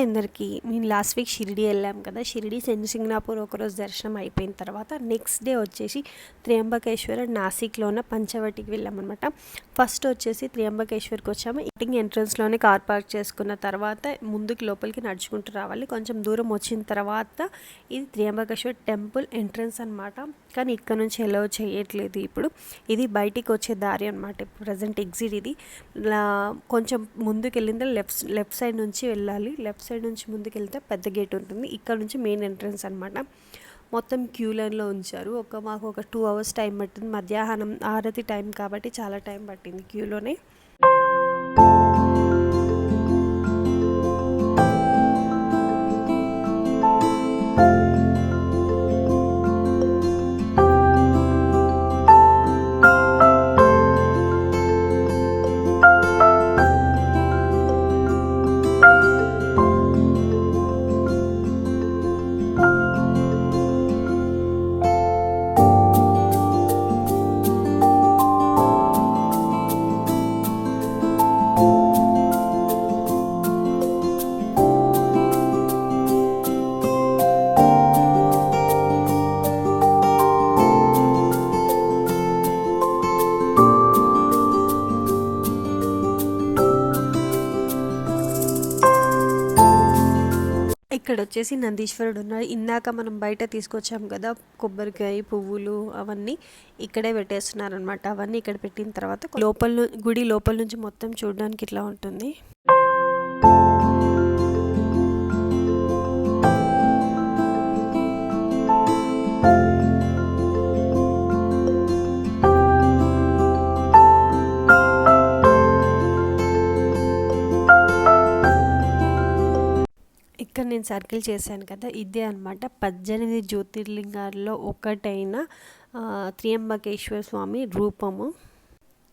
అందరికీ. మేము last week Shirdi వెళ్ళాం కదా. షిరిడి సింగనాపూర్ ఒకరోజు దర్శనం అయిపోయిన తర్వాత నెక్స్ట్ డే వచ్చేసి త్రయంబకేశ్వర నాసిక్లోన పంచవటికి వెళ్ళామన్నమాట. ఫస్ట్ వచ్చేసి త్రయంబకేశ్వర్కి వచ్చాము. ఈటింగ్ ఎంట్రన్స్లోనే కార్ పార్క్ చేసుకున్న తర్వాత ముందుకు లోపలికి నడుచుకుంటూ రావాలి. కొంచెం దూరం వచ్చిన తర్వాత ఇది త్రయంబకేశ్వర్ టెంపుల్ ఎంట్రన్స్ అనమాట. కానీ ఇక్కడ నుంచి ఎలా చేయట్లేదు ఇప్పుడు. ఇది బయటికి వచ్చే దారి అనమాట. ప్రజెంట్ ఎగ్జిట్ ఇది. కొంచెం ముందుకు వెళ్ళిందా లెఫ్ట్ సైడ్ నుంచి వెళ్ళాలి. లెఫ్ట్ సైడ్ నుంచి ముందుకు వెళ్తే పెద్ద గేట్ ఉంటుంది. ఇక్కడ నుంచి మెయిన్ ఎంట్రన్స్ అనమాట. మొత్తం క్యూ లైన్లో ఉంచారు. మాకు ఒక 2 hours టైం పట్టింది. మధ్యాహ్నం ఆరతి టైం కాబట్టి చాలా టైం పట్టింది క్యూలోనే. ఇక్కడ వచ్చేసి నందీశ్వరుడు ఉన్నారు. ఇందాక మనం బయట తీసుకొచ్చాం కదా కొబ్బరికాయ, పువ్వులు అవన్నీ ఇక్కడే పెట్టేస్తున్నారు అనమాట. అవన్నీ ఇక్కడ పెట్టిన తర్వాత గుడి లోపల నుంచి మొత్తం చూడడానికి ఇట్లా ఉంటుంది. ఇక్కడ నేను సర్కిల్ చేశాను కదా, ఇదే అనమాట 18 జ్యోతిర్లింగాల్లో ఒకటైన త్రయంబకేశ్వర స్వామి రూపము.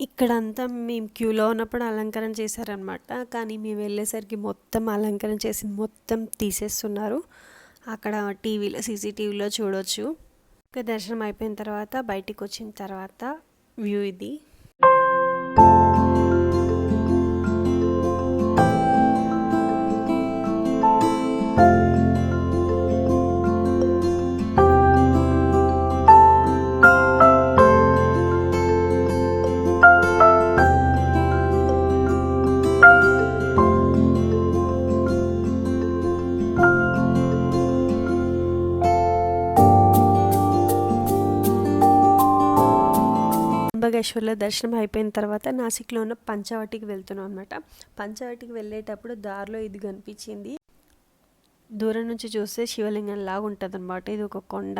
ఇక్కడంతా మేము క్యూలో ఉన్నప్పుడు అలంకరణ చేశారనమాట. కానీ మేము వెళ్ళేసరికి మొత్తం అలంకరణ చేసి మొత్తం తీసేస్తున్నారు. అక్కడ టీవీలో సీసీటీవీలో చూడవచ్చు. ఇంకా దర్శనం అయిపోయిన తర్వాత బయటికి వచ్చిన తర్వాత వ్యూ ఇది. త్రయంబకేశ్వర్లో దర్శనం అయిపోయిన తర్వాత నాసిక్లో ఉన్న పంచవటికి వెళ్తున్నాం అనమాట. పంచవటికి వెళ్ళేటప్పుడు దారిలో ఇది కనిపించింది. దూరం నుంచి చూస్తే శివలింగం లాగా ఉంటుంది అనమాట. ఇది ఒక కొండ.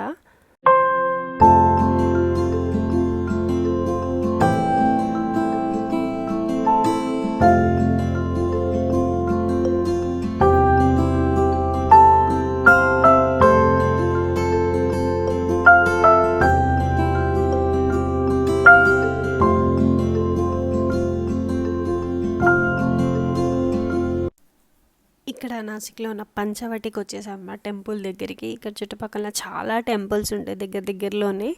ఇక్కడ నాసిక్లో ఉన్న పంచవటికి వచ్చేసాం టెంపుల్ దగ్గరికి. ఇక్కడ చుట్టుపక్కల చాలా టెంపుల్స్ ఉంటాయి దగ్గరలోనే.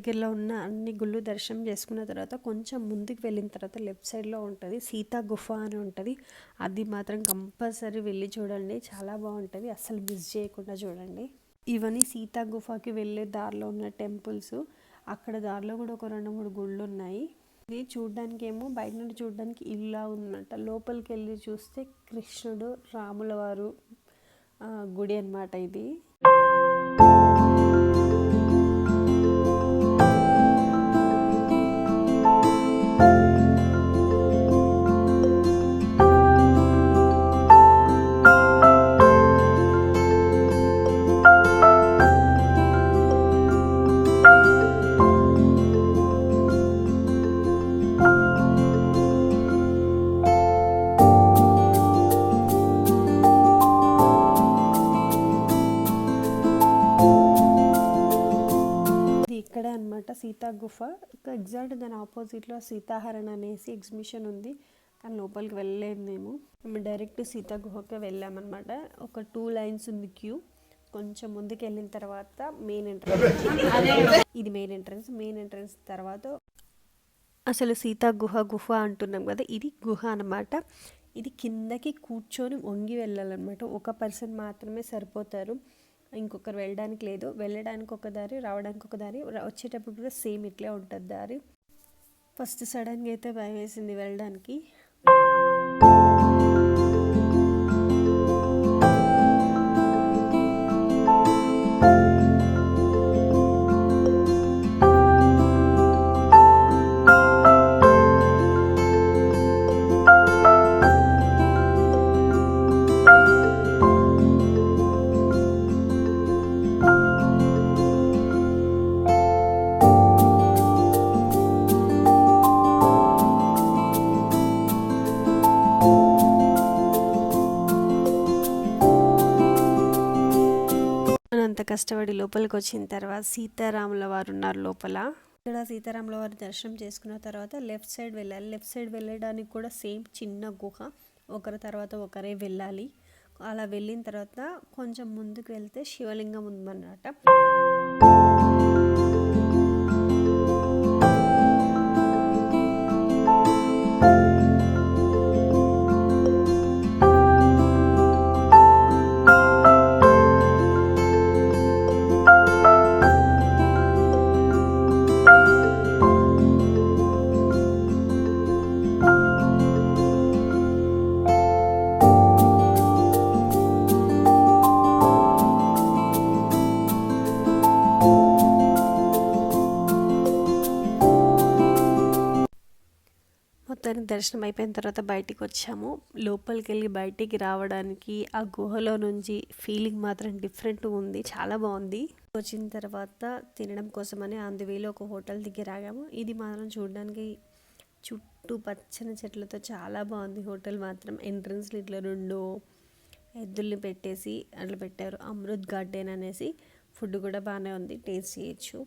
దగ్గరలో ఉన్న అన్ని గుళ్ళు దర్శనం చేసుకున్న తర్వాత కొంచెం ముందుకు వెళ్ళిన తర్వాత లెఫ్ట్ సైడ్లో ఉంటుంది సీతా గుఫ అని ఉంటుంది. అది మాత్రం కంపల్సరీ వెళ్ళి చూడండి, చాలా బాగుంటుంది, అస్సలు మిస్ చేయకుండా చూడండి. ఇవన్నీ సీతా గుఫకి వెళ్ళే దారిలో ఉన్న టెంపుల్స్. అక్కడ దారిలో కూడా ఒక 2-3 గుళ్ళు ఉన్నాయి. ఇది చూడ్డానికి ఏమో బయట నుండి చూడడానికి ఇలా ఉందన్నమాట, లోపలికి వెళ్ళి చూస్తే కృష్ణుడు రాముల వారు గుడి అన్నమాట ఇది. ఇక్కడే అనమాట సీతా గుఫ. ఎగ్జాక్ట్ దాని ఆపోజిట్లో సీతాహరణ అనేసి ఎగ్జిబిషన్ ఉంది, కానీ లోపలికి వెళ్ళలేదు. మేము డైరెక్ట్ సీతా గుహకే వెళ్ళామన్నమాట. ఒక 2 లైన్స్ ఉంది క్యూ. కొంచెం ముందుకు వెళ్ళిన తర్వాత మెయిన్ ఎంట్రన్స్, ఇది మెయిన్ ఎంట్రన్స్ తర్వాత అసలు సీతా గుహ అంటున్నాం కదా, ఇది గుహ అనమాట. ఇది కిందకి కూర్చొని వంగి వెళ్ళాలన్నమాట. ఒక పర్సన్ మాత్రమే సరిపోతారు, ఇంకొకరు వెళ్ళడానికి లేదు. వెళ్ళడానికి ఒక దారి, రావడానికి ఒక దారి, వచ్చేటప్పుడు కూడా సేమ్ ఇట్లే ఉంటుంది దారి. ఫస్ట్ సడన్గా అయితే భయం వేసింది వెళ్ళడానికి. అంత కష్టపడి లోపలికి వచ్చిన తర్వాత సీతారాముల వారు ఉన్నారు లోపల. ఇక్కడ సీతారాముల వారి దర్శనం చేసుకున్న తర్వాత లెఫ్ట్ సైడ్ వెళ్ళాలి. లెఫ్ట్ సైడ్ వెళ్ళడానికి కూడా సేమ్ చిన్న గుహ, ఒకరి తర్వాత ఒకరే వెళ్ళాలి. అలా వెళ్ళిన తర్వాత కొంచెం ముందుకు వెళ్తే శివలింగం ఉందన్నమాట. మొత్తానికి దర్శనం అయిపోయిన తర్వాత బయటికి వచ్చాము. లోపలికి వెళ్ళి బయటికి రావడానికి ఆ గుహలో నుంచి ఫీలింగ్ మాత్రం డిఫరెంట్ ఉంది, చాలా బాగుంది. వచ్చిన తర్వాత తినడం కోసమని అందువేలో ఒక హోటల్ దగ్గర ఆగాము. ఇది మాత్రం చూడడానికి చుట్టూ పచ్చని చెట్లతో చాలా బాగుంది హోటల్ మాత్రం. ఎంట్రన్స్లో ఇట్లా 2 ఎద్దుల్ని పెట్టేసి అట్లా పెట్టారు. అమృత్ గార్డెన్ అనేసి. ఫుడ్ కూడా బాగానే ఉంది, టేస్ట్ చేయొచ్చు.